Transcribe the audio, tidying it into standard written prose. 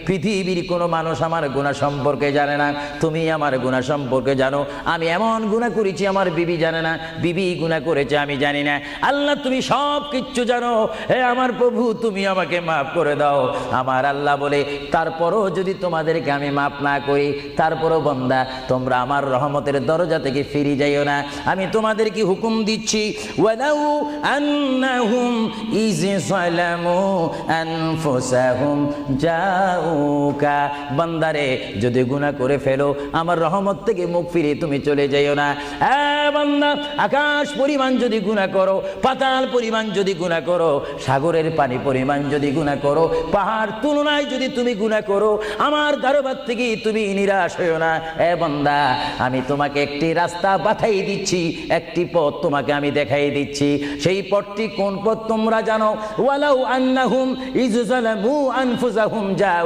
পৃথিবীর কোনো মানুষ আমার গুনাহ সম্পর্কে জানে না, তুমি আমার গুনাহ সম্পর্কে জানো। আমি এমন গুনাহ করেছি আমার বিবি জানে না, বিবি গুনাহ করেছে আমি জানি না। আল্লাহ তুমি সব কিচ্ছু জানো, হে আমার প্রভু তুমি আমাকে মাফ করে দাও। আমার আল্লাহ বলে, তারপরও যদি তোমাদেরকে আমি মাফ না করি, তারপরও বান্দা তোমরা আমার রহমতের দরজা থেকে ফিরে যাইও না। আমি তোমাদেরকে হুকুম দিচ্ছি, ওয়ালাউ আন্নাহুম ইয যালামু আনফুসাহুম জাউকা, বান্দারে যদি গুনাহ করে ফেলো আমার রহমত থেকে মুখ ফিরে তুমি চলে যাইও না। বান্দা, আকাশ পরিমাণ যদি গুনাহ করো, পাতাল পরিমাণ যদি গুনাহ করো, সাগরের পানি পরিমাণ যদি গুনাহ করো, পাহাড় তুলনায় যদি তুমি গুনাহ করো, আমার দরবার থেকে তুমি নিরাশ হইও না। বান্দা, আমি তোমাকে একটি রাস্তা বাতাই দিচ্ছি, একটি পথ তোমাকে আমি দেখাই দিচ্ছি। সেই পথটি কোন পথ তোমরা জানো? ওয়ালাউ আন্নাহুম ইয যালামু আনফুসাহুম